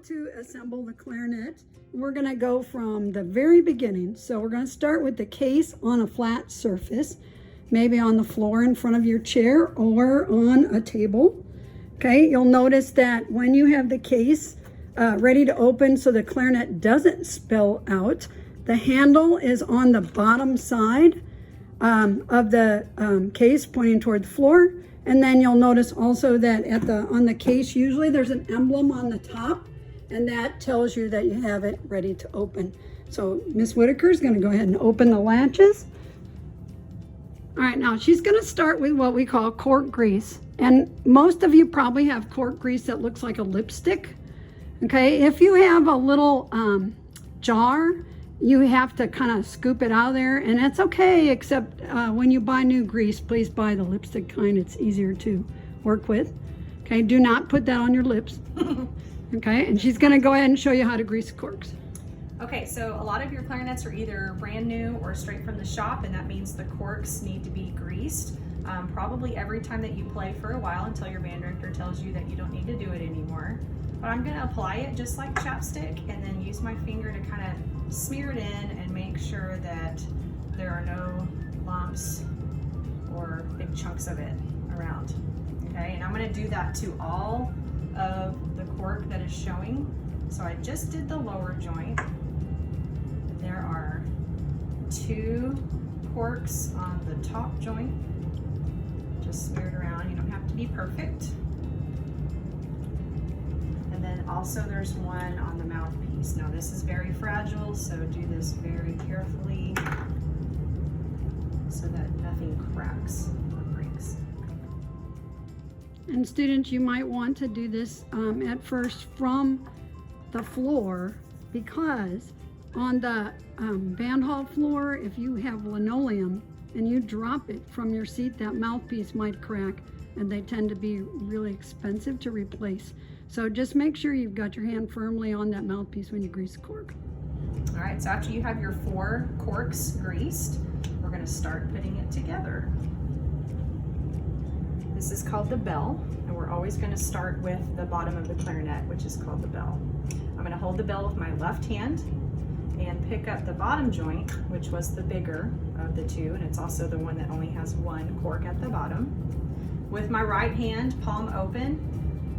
to assemble the clarinet. We're going to go from the very beginning. So we're going to start with the case on a flat surface, maybe on the floor in front of your chair or on a table. Okay, you'll notice that when you have the case ready to open so the clarinet doesn't spill out, the handle is on the bottom side of the case pointing toward the floor. And then you'll notice also that on the case, usually there's an emblem on the top, and that tells you that you have it ready to open. So Miss Whitaker is going to go ahead and open the latches. All right, now she's going to start with what we call cork grease. And most of you probably have cork grease that looks like a lipstick. Okay, if you have a little jar, you have to kind of scoop it out of there, and it's okay, except when you buy new grease, please buy the lipstick kind. It's easier to work with. Okay, do not put that on your lips. Okay, and she's going to go ahead and show you how to grease corks. Okay, so a lot of your clarinets are either brand new or straight from the shop, and that means the corks need to be greased probably every time that you play for a while until your band director tells you that you don't need to do it anymore. But I'm going to apply it just like chapstick and then use my finger to kind of smear it in and make sure that there are no lumps or big chunks of it around. Okay, and I'm going to do that to all of the cork that is showing. So I just did the lower joint. There are 2 corks on the top joint. Just smeared around. You don't have to be perfect. And then also there's one on the mouthpiece. Now this is very fragile, so do this very carefully so that nothing cracks or breaks. And students, you might want to do this at first from the floor, because on the band hall floor, if you have linoleum and you drop it from your seat, that mouthpiece might crack, and they tend to be really expensive to replace. So just make sure you've got your hand firmly on that mouthpiece when you grease the cork. All right, so after you have your 4 corks greased, we're going to start putting it together. This is called the bell, and we're always going to start with the bottom of the clarinet, which is called the bell. I'm going to hold the bell with my left hand and pick up the bottom joint, which was the bigger of the 2, and it's also the one that only has 1 cork at the bottom. With my right hand, palm open,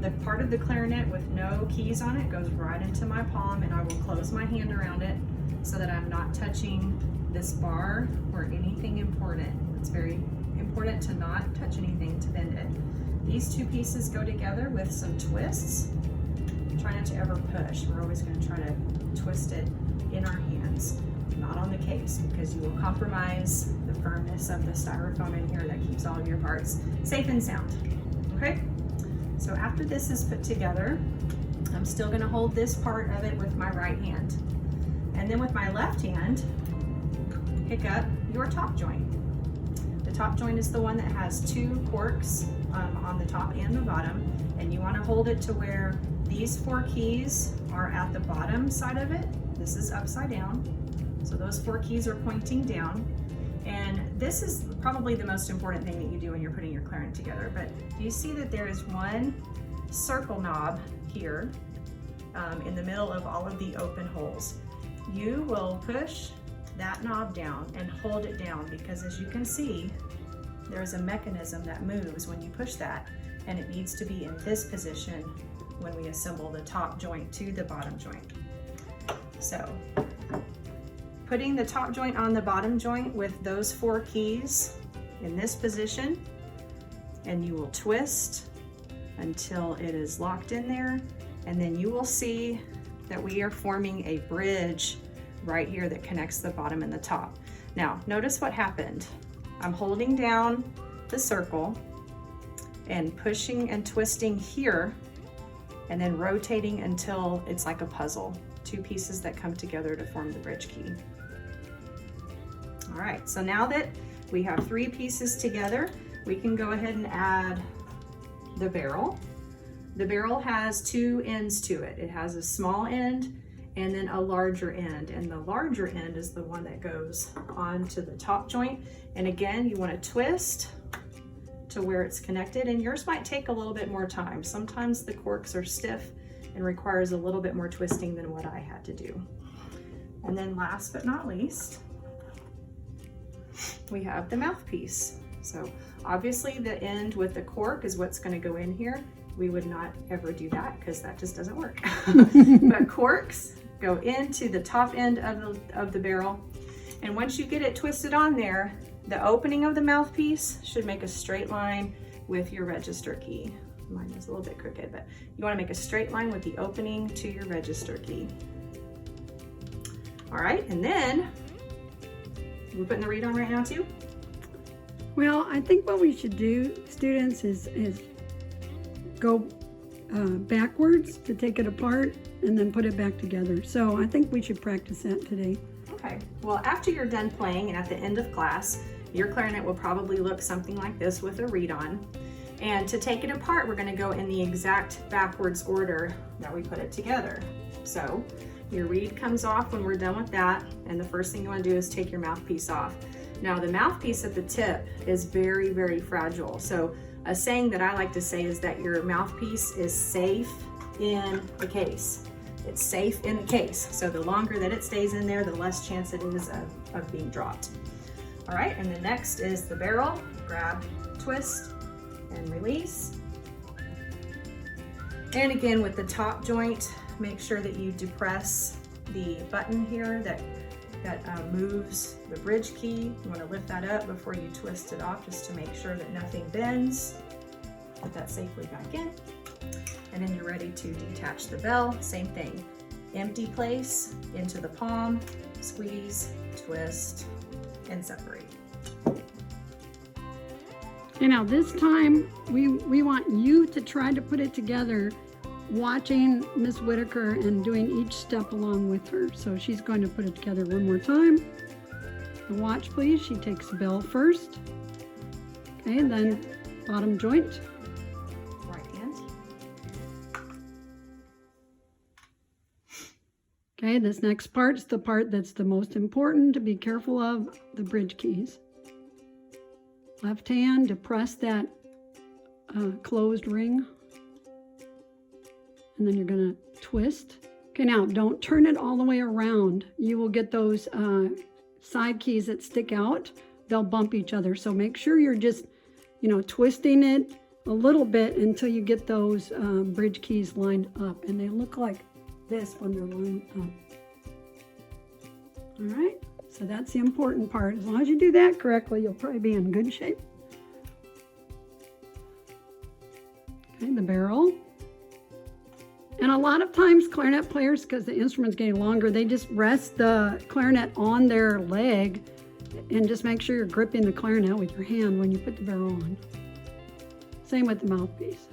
the part of the clarinet with no keys on it goes right into my palm, and I will close my hand around it so that I'm not touching this bar or anything important. It's very important to not touch anything to bend it. These 2 pieces go together with some twists. Try not to ever push. We're always going to try to twist it in our hands, not on the case, because you will compromise the firmness of the styrofoam in here that keeps all of your parts safe and sound. Okay? So after this is put together, I'm still going to hold this part of it with my right hand. And then with my left hand, pick up your top joint. The top joint is the one that has 2 corks on the top and the bottom, and you want to hold it to where these 4 keys are at the bottom side of it. This is upside down, so those 4 keys are pointing down. And this is probably the most important thing that you do when you're putting your clarinet together. But you see that there is one circle knob here in the middle of all of the open holes. You will push that knob down and hold it down, because as you can see, there's a mechanism that moves when you push that, and it needs to be in this position when we assemble the top joint to the bottom joint. So putting the top joint on the bottom joint with those 4 keys in this position, and you will twist until it is locked in there, and then you will see that we are forming a bridge right here that connects the bottom and the top. Now notice what happened. I'm holding down the circle and pushing and twisting here, and then rotating until it's like a puzzle, 2 pieces that come together to form the bridge key. All right, so now that we have 3 pieces together, we can go ahead and add the barrel. The barrel has 2 ends to it. It has a small end and then a larger end, and the larger end is the one that goes onto the top joint. And again, you want to twist to where it's connected, and yours might take a little bit more time. Sometimes the corks are stiff and requires a little bit more twisting than what I had to do. And then last but not least, we have the mouthpiece. So obviously the end with the cork is what's going to go in here. We would not ever do that because that just doesn't work. But corks go into the top end of the barrel. And once you get it twisted on there, the opening of the mouthpiece should make a straight line with your register key. Mine is a little bit crooked, but you want to make a straight line with the opening to your register key. All right, and then we're putting the reed on right now too? Well, I think what we should do, students, is go backwards to take it apart and then put it back together. So I think we should practice that today. Okay, well, after you're done playing and at the end of class, your clarinet will probably look something like this with a reed on. And to take it apart, we're going to go in the exact backwards order that we put it together. So your reed comes off when we're done with that, and the first thing you want to do is take your mouthpiece off. Now the mouthpiece at the tip is very, very fragile. So a saying that I like to say is that your mouthpiece is safe in the case. It's safe in the case. So the longer that it stays in there, the less chance it is of being dropped. All right, and the next is the barrel. Grab, twist, and release. And again, with the top joint, make sure that you depress the button here that moves the bridge key. You want to lift that up before you twist it off, just to make sure that nothing bends. Put that safely back in. And then you're ready to detach the bell. Same thing. Empty place into the palm, squeeze, twist, and separate. Okay, now this time we want you to try to put it together, watching Miss Whitaker and doing each step along with her. So she's going to put it together one more time. And watch, please. She takes the bell first. Okay, and then bottom joint. Right hand. Okay, this next part's the part that's the most important to be careful of, the bridge keys. Left hand, depress that closed ring. And then you're gonna twist. Okay, now don't turn it all the way around. You will get those side keys that stick out. They'll bump each other. So make sure you're just, twisting it a little bit until you get those bridge keys lined up. And they look like this when they're lined up. All right, so that's the important part. As long as you do that correctly, you'll probably be in good shape. Okay, the barrel. And a lot of times clarinet players, because the instrument's getting longer, they just rest the clarinet on their leg and just make sure you're gripping the clarinet with your hand when you put the barrel on. Same with the mouthpiece.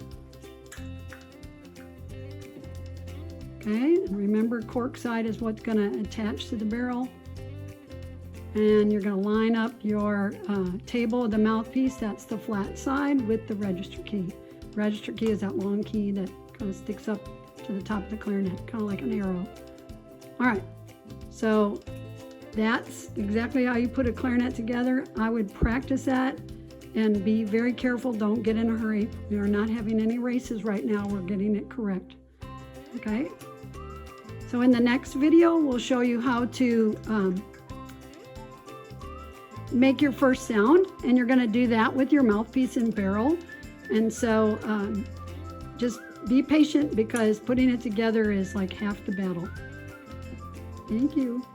Okay, and remember, cork side is what's going to attach to the barrel. And you're going to line up your table of the mouthpiece, that's the flat side, with the register key. Register key is that long key that kind of sticks up to the top of the clarinet, kind of like an arrow. All right, so that's exactly how you put a clarinet together. I would practice that and be very careful. Don't get in a hurry. We are not having any races right now. We're getting it correct. Okay, so in the next video, we'll show you how to make your first sound, and you're going to do that with your mouthpiece and barrel. And so just be patient, because putting it together is like half the battle. Thank you.